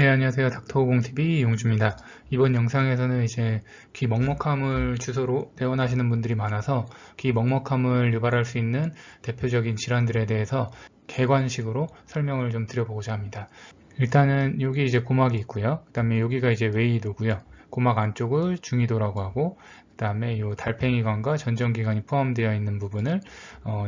네, 안녕하세요. 닥터공TV 용주입니다. 이번 영상에서는 이제 귀 먹먹함을 주소로 내원하시는 분들이 많아서 귀 먹먹함을 유발할 수 있는 대표적인 질환들에 대해서 객관식으로 설명을 좀 드려보고자 합니다. 일단은 여기 이제 고막이 있고요. 그 다음에 여기가 이제 웨이도고요. 고막 안쪽을 중이도라고 하고, 그 다음에 이 달팽이관과 전정기관이 포함되어 있는 부분을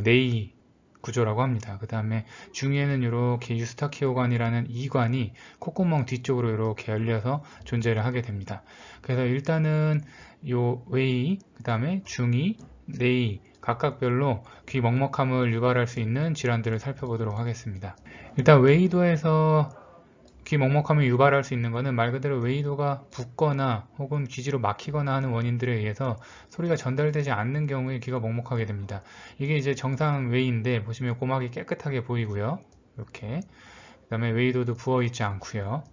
네이 구조라고 합니다. 그 다음에 중위에는 이렇게 유스타키오관이라는 이관이 콧구멍 뒤쪽으로 이렇게 열려서 존재를 하게 됩니다. 그래서 일단은 요 웨이, 그 다음에 중위, 네이 각각별로 귀 먹먹함을 유발할 수 있는 질환들을 살펴보도록 하겠습니다. 일단 웨이도에서 귀 먹먹함을 유발할 수 있는 것은 말 그대로 웨이도가 붓거나 혹은 귀지로 막히거나 하는 원인들에 의해서 소리가 전달되지 않는 경우에 귀가 먹먹하게 됩니다. 이게 이제 정상 웨이인데 보시면 고막이 깨끗하게 보이고요. 이렇게. 그 다음에 웨이도도 부어있지 않고요.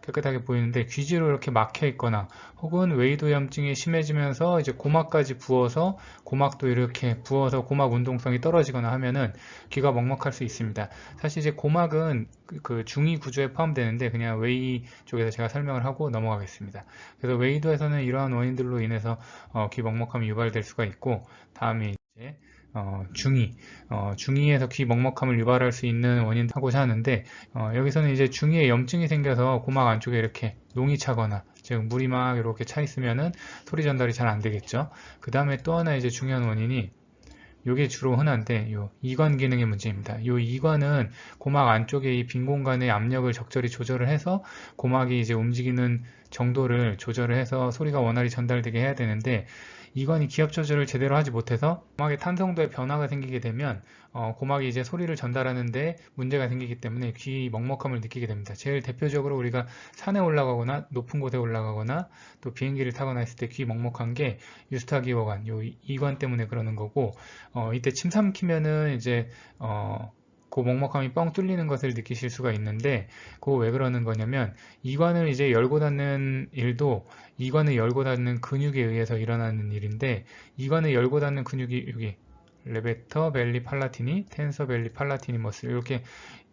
깨끗하게 보이는데 귀지로 이렇게 막혀 있거나 혹은 웨이도염증이 심해지면서 이제 고막까지 부어서 고막도 이렇게 부어서 고막 운동성이 떨어지거나 하면은 귀가 먹먹할 수 있습니다. 사실 이제 고막은 그 중위 구조에 포함되는데 그냥 웨이 쪽에서 제가 설명을 하고 넘어가겠습니다. 그래서 웨이도에서는 이러한 원인들로 인해서 귀 먹먹함이 유발될 수가 있고, 다음에 이제 중이에서 귀 먹먹함을 유발할 수 있는 원인 하고자 하는데, 여기서는 이제 중이에 염증이 생겨서 고막 안쪽에 이렇게 농이 차거나, 즉 물이 막 이렇게 차 있으면은 소리 전달이 잘 안 되겠죠. 그 다음에 또 하나 이제 중요한 원인이 이게 주로 흔한데 요 이관 기능의 문제입니다. 요 이관은 고막 안쪽에 이 빈 공간의 압력을 적절히 조절을 해서 고막이 이제 움직이는 정도를 조절을 해서 소리가 원활히 전달되게 해야 되는데, 이관이 기압 조절을 제대로 하지 못해서 고막의 탄성도에 변화가 생기게 되면 고막이 이제 소리를 전달하는데 문제가 생기기 때문에 귀 먹먹함을 느끼게 됩니다. 제일 대표적으로 우리가 산에 올라가거나 높은 곳에 올라가거나 또 비행기를 타거나 했을 때 귀 먹먹한 게 유스타기어관, 요 이관 때문에 그러는 거고, 이때 침 삼키면은 이제 그 먹먹함이 뻥 뚫리는 것을 느끼실 수가 있는데, 그거 왜 그러는 거냐면 이관을 이제 열고 닫는 일도 이관을 열고 닫는 근육에 의해서 일어나는 일인데, 이관을 열고 닫는 근육이 여기 레베터 벨리 팔라티니, 텐서 벨리 팔라티니 머슬, 이렇게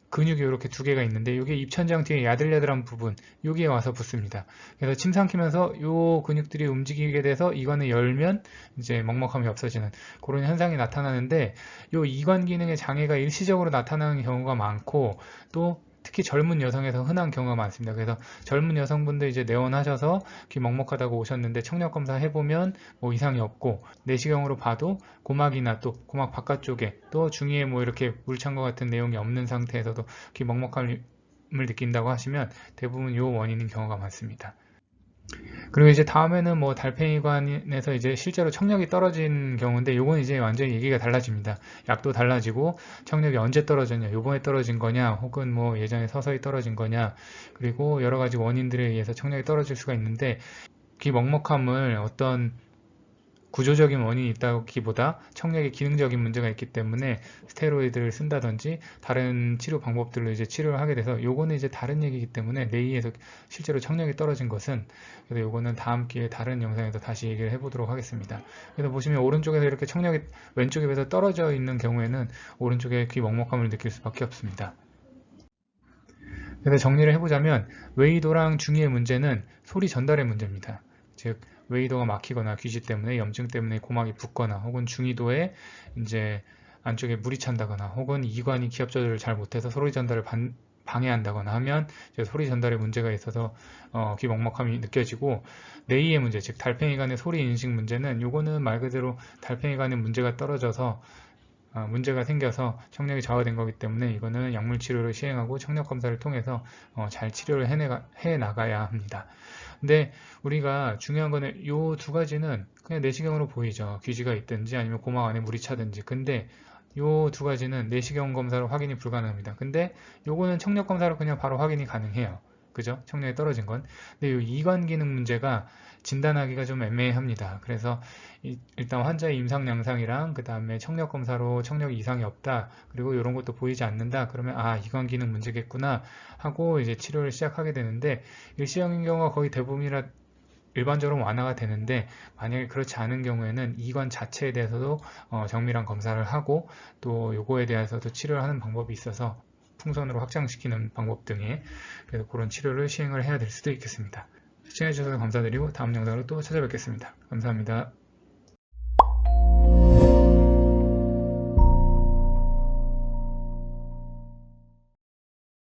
근육이 이렇게 두 개가 있는데 이게 입천장 뒤에 야들야들한 부분, 여기에 와서 붙습니다. 그래서 침 삼키면서 이 근육들이 움직이게 돼서 이관을 열면 이제 먹먹함이 없어지는 그런 현상이 나타나는데, 이 이관 기능의 장애가 일시적으로 나타나는 경우가 많고, 또 특히 젊은 여성에서 흔한 경우가 많습니다. 그래서 젊은 여성분들 이제 내원하셔서 귀 먹먹하다고 오셨는데 청력 검사 해보면 뭐 이상이 없고, 내시경으로 봐도 고막이나 또 고막 바깥쪽에 또 중위에 뭐 이렇게 물 찬 것 같은 내용이 없는 상태에서도 귀 먹먹함을 느낀다고 하시면 대부분 이 원인인 경우가 많습니다. 그리고 이제 다음에는 뭐 달팽이관에서 이제 실제로 청력이 떨어진 경우인데, 요건 이제 완전히 얘기가 달라집니다. 약도 달라지고 청력이 언제 떨어졌냐, 요번에 떨어진 거냐, 혹은 뭐 예전에 서서히 떨어진 거냐, 그리고 여러 가지 원인들에 의해서 청력이 떨어질 수가 있는데, 귀 먹먹함을 어떤 구조적인 원인이 있다기보다 청력의 기능적인 문제가 있기 때문에 스테로이드를 쓴다든지 다른 치료 방법들로 이제 치료를 하게 돼서, 요거는 이제 다른 얘기이기 때문에 내의에서 실제로 청력이 떨어진 것은, 그래서 요거는 다음 기회에 다른 영상에서 다시 얘기를 해보도록 하겠습니다. 그래서 보시면 오른쪽에서 이렇게 청력이 왼쪽에 비해서 떨어져 있는 경우에는 오른쪽에 귀 먹먹함을 느낄 수밖에 없습니다. 그래서 정리를 해보자면 웨이도랑 중이의 문제는 소리 전달의 문제입니다. 즉 웨이도가 막히거나 귀지 때문에 염증 때문에 고막이 붓거나, 혹은 중이도에 이제 안쪽에 물이 찬다거나, 혹은 이관이 기압 조절을 잘 못해서 소리 전달을 방해한다거나 하면 소리 전달에 문제가 있어서 귀 먹먹함이 느껴지고, 내이의 문제, 즉 달팽이관의 소리 인식 문제는 요거는 말 그대로 달팽이관의 문제가 떨어져서 문제가 생겨서 청력이 저하된 거기 때문에 이거는 약물 치료를 시행하고 청력 검사를 통해서 잘 치료를 해 나가야 합니다. 근데 우리가 중요한 거는 이 두 가지는 그냥 내시경으로 보이죠. 귀지가 있든지 아니면 고막 안에 물이 차든지. 근데 이 두 가지는 내시경 검사로 확인이 불가능합니다. 근데 요거는 청력 검사로 그냥 바로 확인이 가능해요. 그죠? 청력이 떨어진 건. 근데 이 이관 기능 문제가 진단하기가 좀 애매합니다. 그래서 일단 환자의 임상 양상이랑 그 다음에 청력 검사로 청력 이상이 없다, 그리고 이런 것도 보이지 않는다, 그러면 아, 이관 기능 문제겠구나 하고 이제 치료를 시작하게 되는데, 일시적인 경우가 거의 대부분이라 일반적으로 완화가 되는데, 만약에 그렇지 않은 경우에는 이관 자체에 대해서도 정밀한 검사를 하고 또 요거에 대해서도 치료를 하는 방법이 있어서 풍선으로 확장시키는 방법 등의 그래서 그런 치료를 시행을 해야 될 수도 있겠습니다. 시청해주셔서 감사드리고 다음 영상으로 또 찾아뵙겠습니다. 감사합니다.